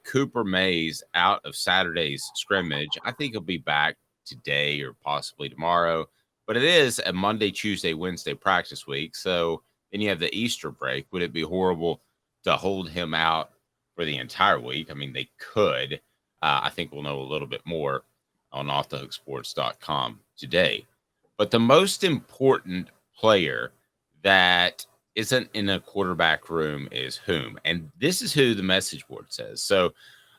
Cooper Mays out of Saturday's scrimmage. I think he'll be back today or possibly tomorrow. But it is a Monday, Tuesday, Wednesday practice week. So then you have the Easter break. Would it be horrible to hold him out for the entire week? I mean, they could. I think we'll know a little bit more on offthehooksports.com today. But the most important player that isn't in a quarterback room is whom? And this is who the message board says. So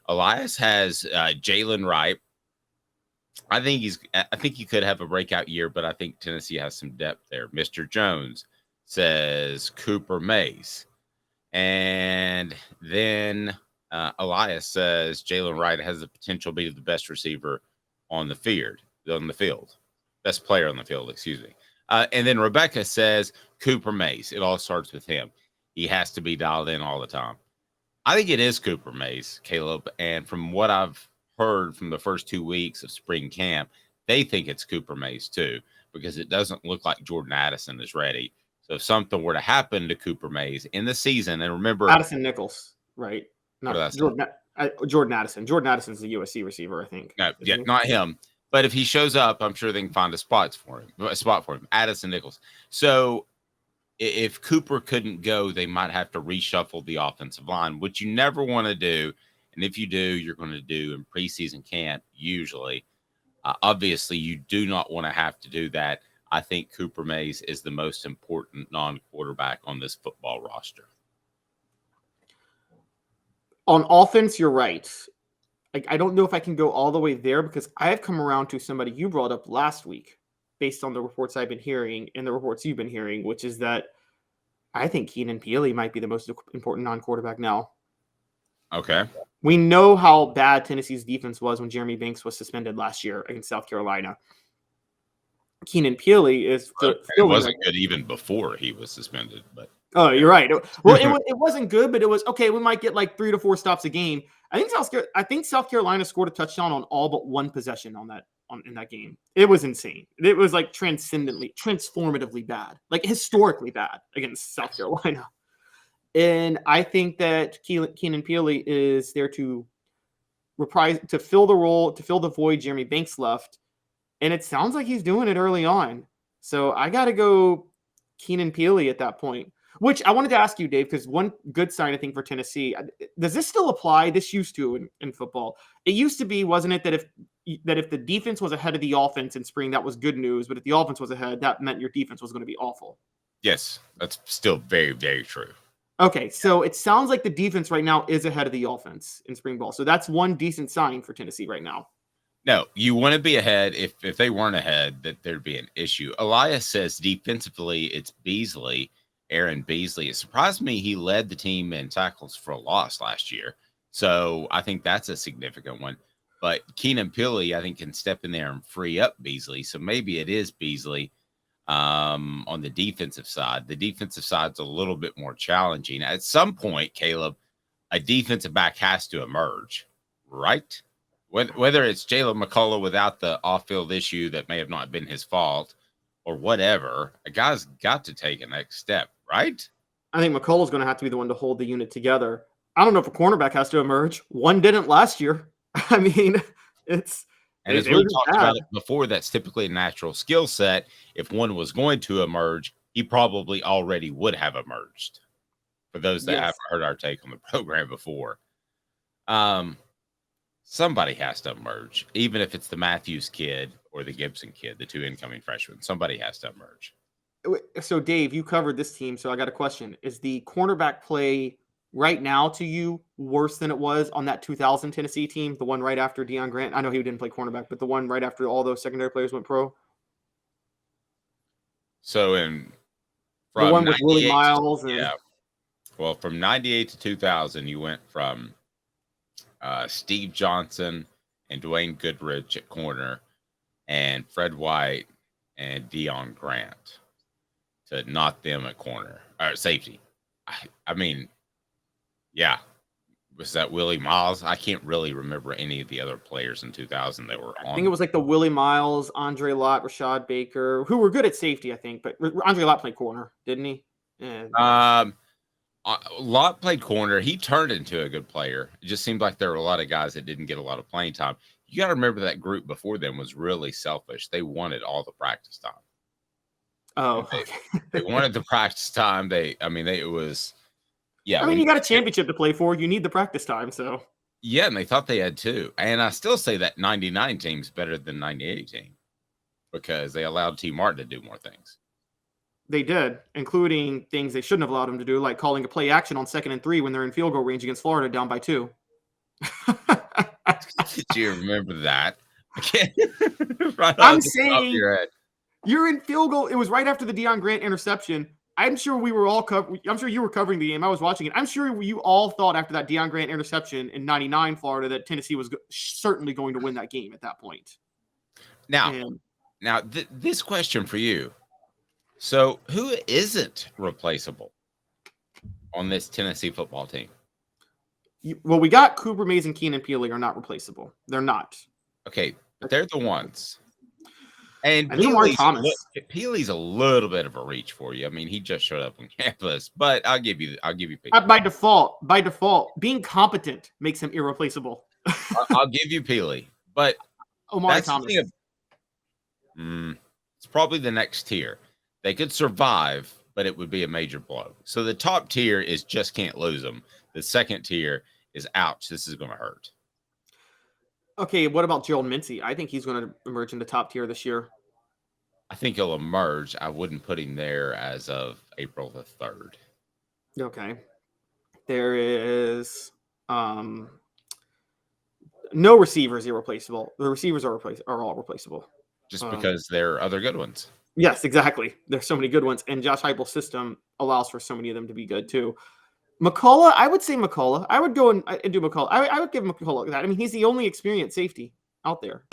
Elias has Jalen Wright. I think he could have a breakout year, but I think Tennessee has some depth there. Mr. Jones says Cooper Mays. And then Elias says Jalen Wright has the potential to be the best receiver on the field. Best player on the field, excuse me. And then Rebecca says Cooper Mays. It all starts with him. He has to be dialed in all the time. I think it is Cooper Mays, Caleb. And from what I've heard from the first 2 weeks of spring camp, they think it's Cooper Mays too, because it doesn't look like Jordan Addison is ready. So if something were to happen to Cooper Mays in the season, and remember Addison Nichols, right? Not Jordan Addison. Jordan Addison's the USC receiver, I think. No, yeah, not him. But if he shows up, I'm sure they can find a spot for him. Addison Nichols. So if Cooper couldn't go, they might have to reshuffle the offensive line, which you never want to do. And if you do, you're going to do in preseason camp usually. Obviously, you do not want to have to do that. I think Cooper Mays is the most important non-quarterback on this football roster. On offense, you're right. I don't know if I can go all the way there because I have come around to somebody you brought up last week based on the reports I've been hearing and the reports you've been hearing, which is that I think Keenan Pili might be the most important non-quarterback now. Okay. We know how bad Tennessee's defense was when Jeremy Banks was suspended last year against South Carolina. Keenan Pili is it wasn't good even before he was suspended, but oh, you're right. Well, it wasn't good, but it was okay. We might get like 3 to 4 stops a game. I think South Carolina scored a touchdown on all but one possession in that game. It was insane. It was like transformatively bad, like historically bad against South Carolina. And I think that Keenan Pili is there to fill the role, to fill the void Jeremy Banks left. And it sounds like he's doing it early on. So I got to go Keenan Pili at that point. Which I wanted to ask you, Dave, because one good sign, I think, for Tennessee, does this still apply? This used to in football. It used to be, wasn't it, that if the defense was ahead of the offense in spring, that was good news. But if the offense was ahead, that meant your defense was going to be awful. Yes, that's still very, very true. Okay, so it sounds like the defense right now is ahead of the offense in spring ball. So that's one decent sign for Tennessee right now. No, you want to be ahead. If they weren't ahead, that there'd be an issue. Elias says defensively, it's Beasley. Aaron Beasley. It surprised me he led the team in tackles for a loss last year. So I think that's a significant one. But Keenan Pili, I think, can step in there and free up Beasley. So maybe it is Beasley on the defensive side. The defensive side's a little bit more challenging. At some point, Caleb, a defensive back has to emerge, right? Whether it's Jalen McCullough without the off-field issue that may have not been his fault or whatever, a guy's got to take a next step, right? I think McCullough's going to have to be the one to hold the unit together. I don't know if a cornerback has to emerge. One didn't last year. I mean, it's... And as we talked about it before, that's typically a natural skill set. If one was going to emerge, he probably already would have emerged. For those that haven't heard our take on the program before. Somebody has to emerge, even if it's the Matthews kid or the Gibson kid, the two incoming freshmen. Somebody has to emerge. So, Dave, you covered this team, so I got a question. Is the cornerback play right now to you worse than it was on that 2000 Tennessee team, the one right after Deion Grant? I know he didn't play cornerback, but the one right after all those secondary players went pro? So, the one with Willie Miles? Well, from 98 to 2000, you went from Steve Johnson and Dwayne Goodrich at corner and Fred White and Deion Grant to not them at corner or safety. I mean, yeah. Was that Willie Miles? I can't really remember any of the other players in 2000 that were on. I think it was like the Willie Miles, Andre Lott, Rashad Baker, who were good at safety, I think. But Andre Lott played corner, didn't he? Yeah. Lott played corner. He turned into a good player. It just seemed like there were a lot of guys that didn't get a lot of playing time. You got to remember that group before them was really selfish. They wanted all the practice time. Oh, They wanted the practice time. It was, yeah. I mean, you got a championship to play for. You need the practice time. So, yeah, and they thought they had two. And I still say that 99 team's better than 98 team because they allowed T. Martin to do more things. they did, including things they shouldn't have allowed them to do, like calling a play action on 2nd and 3 when they're in field goal range against Florida down by 2. Did you remember that? Right I'm on the top of saying your head. you're in field goal. It was right after the Deion Grant interception. I'm sure we were all I'm sure you were covering the game. I was watching it. I'm sure you all thought after that Deion Grant interception in '99 Florida that Tennessee was certainly going to win that game at that point. Now, this question for you. So, who isn't replaceable on this Tennessee football team? Well, we got Cooper Mays and Keenan Peely are not replaceable. They're not. Okay, but they're the ones. And Peely's a little bit of a reach for you. I mean, he just showed up on campus, but I'll give you Peely. By default, being competent makes him irreplaceable. I'll give you Peely, but Omari Thomas. It's probably the next tier. They could survive, but it would be a major blow. So the top tier is just can't lose them. The second tier is ouch. This is going to hurt. Okay, what about Gerald Mincy? I think he's going to emerge in the top tier this year. I think he'll emerge. I wouldn't put him there as of April the 3rd. Okay. There is no receivers irreplaceable. The receivers are all replaceable. Just because there are other good ones. Yes, exactly. There's so many good ones, and Josh Heupel's system allows for so many of them to be good too. McCullough, I would say McCullough. I would go and do McCullough. I would give McCullough that. I mean, he's the only experienced safety out there.